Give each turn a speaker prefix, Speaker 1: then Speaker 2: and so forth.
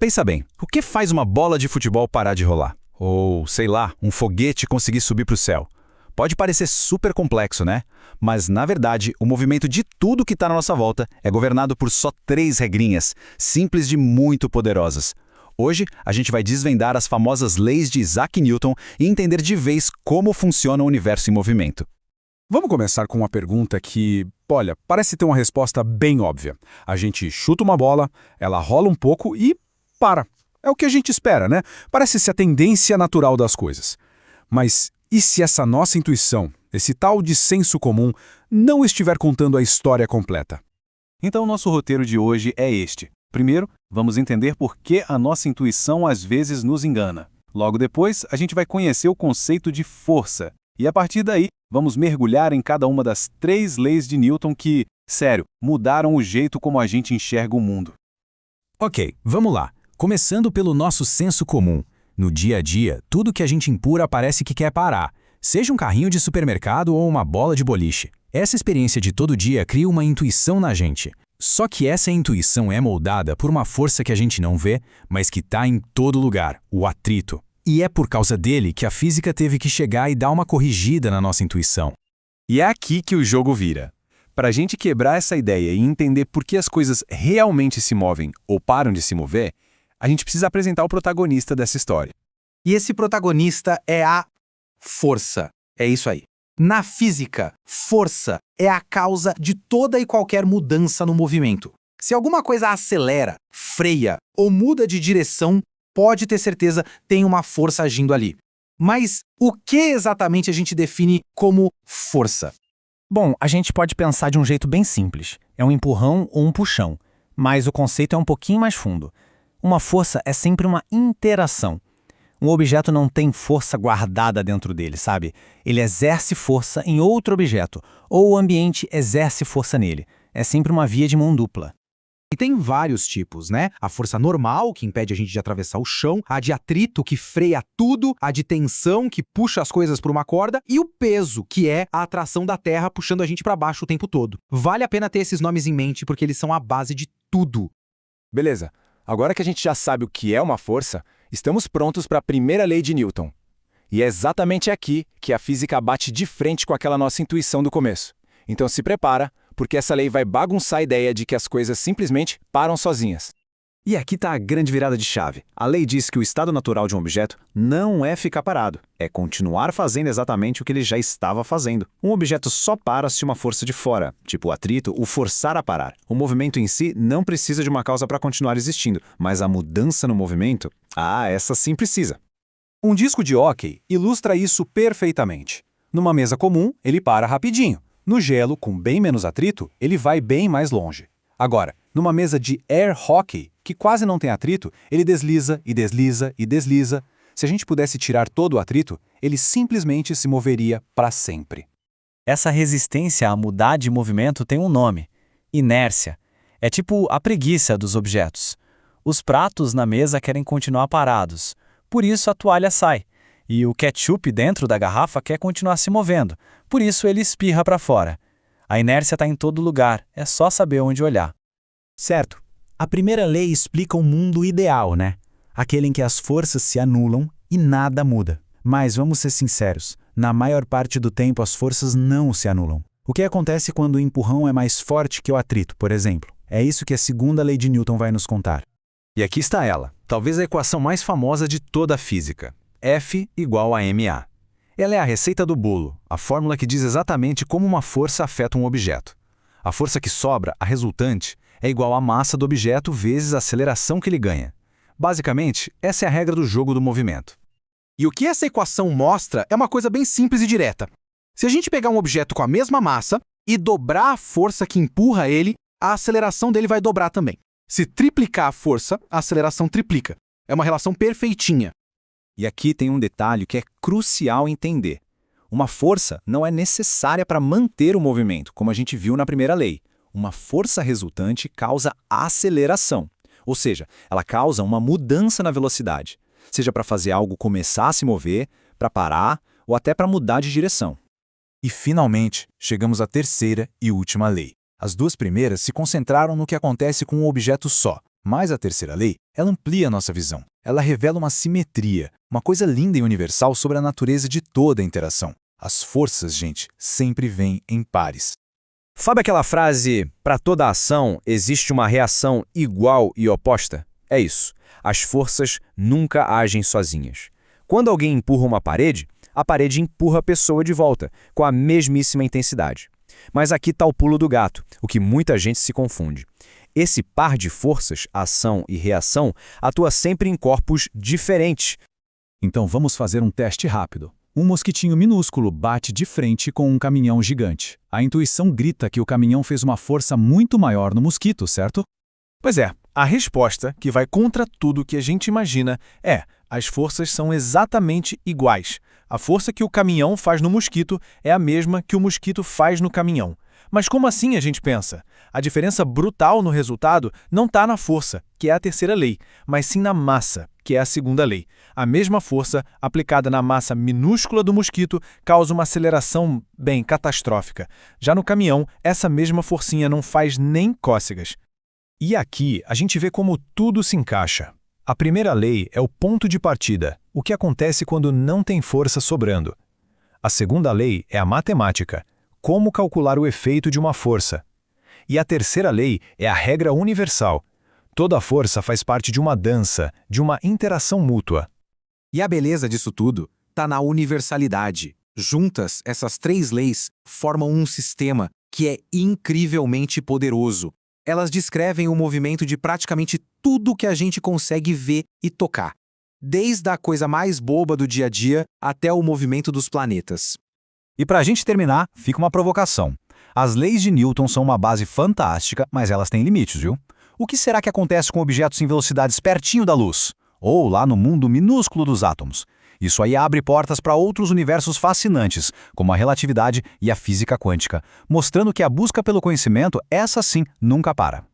Speaker 1: Pensa bem, o que faz uma bola de futebol parar de rolar? Ou, sei lá, um foguete conseguir subir para o céu? Pode parecer super complexo, né? Mas, na verdade, o movimento de tudo que está na nossa volta é governado por só 3 regrinhas, simples e muito poderosas. Hoje, a gente vai desvendar as famosas leis de Isaac Newton e entender de vez como funciona o universo em movimento.
Speaker 2: Vamos começar com uma pergunta que, olha, parece ter uma resposta bem óbvia. A gente chuta uma bola, ela rola um pouco e para. É o que a gente espera, né? Parece ser a tendência natural das coisas. Mas e se essa nossa intuição, esse tal de senso comum, não estiver contando a história completa?
Speaker 3: Então, nosso roteiro de hoje é este. Primeiro, vamos entender por que a nossa intuição às vezes nos engana. Logo depois, a gente vai conhecer o conceito de força. E a partir daí, vamos mergulhar em cada uma das 3 leis de Newton que, sério, mudaram o jeito como a gente enxerga o mundo.
Speaker 1: Ok, vamos lá. Começando pelo nosso senso comum. No dia a dia, tudo que a gente empurra parece que quer parar. Seja um carrinho de supermercado ou uma bola de boliche. Essa experiência de todo dia cria uma intuição na gente. Só que essa intuição é moldada por uma força que a gente não vê, mas que está em todo lugar, o atrito. E é por causa dele que a física teve que chegar e dar uma corrigida na nossa intuição.
Speaker 3: E é aqui que o jogo vira. Para a gente quebrar essa ideia e entender por que as coisas realmente se movem ou param de se mover, a gente precisa apresentar o protagonista dessa história.
Speaker 4: E esse protagonista é a força. É isso aí. Na física, força é a causa de toda e qualquer mudança no movimento. Se alguma coisa acelera, freia ou muda de direção, pode ter certeza tem uma força agindo ali. Mas o que exatamente a gente define como força?
Speaker 5: Bom, a gente pode pensar de um jeito bem simples. É um empurrão ou um puxão. Mas o conceito é um pouquinho mais fundo. Uma força é sempre uma interação. Um objeto não tem força guardada dentro dele, sabe? Ele exerce força em outro objeto, ou o ambiente exerce força nele. É sempre uma via de mão dupla.
Speaker 4: E tem vários tipos, né? A força normal, que impede a gente de atravessar o chão, a de atrito, que freia tudo, a de tensão, que puxa as coisas por uma corda, e o peso, que é a atração da Terra puxando a gente para baixo o tempo todo. Vale a pena ter esses nomes em mente, porque eles são a base de tudo.
Speaker 6: Beleza. Agora que a gente já sabe o que é uma força, estamos prontos para a primeira lei de Newton. E é exatamente aqui que a física bate de frente com aquela nossa intuição do começo. Então se prepara, porque essa lei vai bagunçar a ideia de que as coisas simplesmente param sozinhas.
Speaker 1: E aqui está a grande virada de chave. A lei diz que o estado natural de um objeto não é ficar parado, é continuar fazendo exatamente o que ele já estava fazendo. Um objeto só para se uma força de fora, tipo o atrito, o forçar a parar. O movimento em si não precisa de uma causa para continuar existindo, mas a mudança no movimento, essa sim precisa.
Speaker 2: Um disco de hóquei ilustra isso perfeitamente. Numa mesa comum, ele para rapidinho. No gelo, com bem menos atrito, ele vai bem mais longe. Agora, numa mesa de air hockey, que quase não tem atrito, ele desliza e desliza e desliza. Se a gente pudesse tirar todo o atrito, ele simplesmente se moveria para sempre.
Speaker 5: Essa resistência a mudar de movimento tem um nome: inércia. É tipo a preguiça dos objetos. Os pratos na mesa querem continuar parados, por isso a toalha sai. E o ketchup dentro da garrafa quer continuar se movendo, por isso ele espirra para fora. A inércia está em todo lugar, é só saber onde olhar.
Speaker 1: Certo. A primeira lei explica o mundo ideal, né? Aquele em que as forças se anulam e nada muda. Mas vamos ser sinceros, na maior parte do tempo as forças não se anulam. O que acontece quando o empurrão é mais forte que o atrito, por exemplo? É isso que a segunda lei de Newton vai nos contar.
Speaker 3: E aqui está ela, talvez a equação mais famosa de toda a física. F igual a ma. Ela é a receita do bolo, a fórmula que diz exatamente como uma força afeta um objeto. A força que sobra, a resultante, é igual à massa do objeto vezes a aceleração que ele ganha. Basicamente, essa é a regra do jogo do movimento.
Speaker 4: E o que essa equação mostra é uma coisa bem simples e direta. Se a gente pegar um objeto com a mesma massa e dobrar a força que empurra ele, a aceleração dele vai dobrar também. Se triplicar a força, a aceleração triplica. É uma relação perfeitinha.
Speaker 3: E aqui tem um detalhe que é crucial entender. Uma força não é necessária para manter o movimento, como a gente viu na primeira lei. Uma força resultante causa aceleração, ou seja, ela causa uma mudança na velocidade, seja para fazer algo começar a se mover, para parar ou até para mudar de direção.
Speaker 2: E finalmente, chegamos à terceira e última lei. As duas primeiras se concentraram no que acontece com um objeto só.
Speaker 3: Mas a terceira lei, ela amplia a nossa visão. Ela revela uma simetria, uma coisa linda e universal sobre a natureza de toda a interação. As forças, gente, sempre vêm em pares.
Speaker 7: Sabe aquela frase, para toda ação existe uma reação igual e oposta? É isso. As forças nunca agem sozinhas. Quando alguém empurra uma parede, a parede empurra a pessoa de volta, com a mesmíssima intensidade. Mas aqui está o pulo do gato, o que muita gente se confunde. Esse par de forças, ação e reação, atua sempre em corpos diferentes.
Speaker 1: Então vamos fazer um teste rápido. Um mosquitinho minúsculo bate de frente com um caminhão gigante. A intuição grita que o caminhão fez uma força muito maior no mosquito, certo?
Speaker 3: Pois é, a resposta, que vai contra tudo que a gente imagina, é: as forças são exatamente iguais. A força que o caminhão faz no mosquito é a mesma que o mosquito faz no caminhão. Mas como assim, a gente pensa? A diferença brutal no resultado não está na força, que é a terceira lei, mas sim na massa, que é a segunda lei. A mesma força, aplicada na massa minúscula do mosquito, causa uma aceleração, bem, catastrófica. Já no caminhão, essa mesma forcinha não faz nem cócegas.
Speaker 2: E aqui a gente vê como tudo se encaixa. A primeira lei é o ponto de partida, o que acontece quando não tem força sobrando. A segunda lei é a matemática, como calcular o efeito de uma força. E a terceira lei é a regra universal. Toda força faz parte de uma dança, de uma interação mútua.
Speaker 4: E a beleza disso tudo está na universalidade. Juntas, essas três leis formam um sistema que é incrivelmente poderoso. Elas descrevem o movimento de praticamente tudo que a gente consegue ver e tocar, desde a coisa mais boba do dia a dia até o movimento dos planetas.
Speaker 1: E para a gente terminar, fica uma provocação. As leis de Newton são uma base fantástica, mas elas têm limites, viu? O que será que acontece com objetos em velocidades pertinho da luz? Ou lá no mundo minúsculo dos átomos? Isso aí abre portas para outros universos fascinantes, como a relatividade e a física quântica, mostrando que a busca pelo conhecimento, essa sim, nunca para.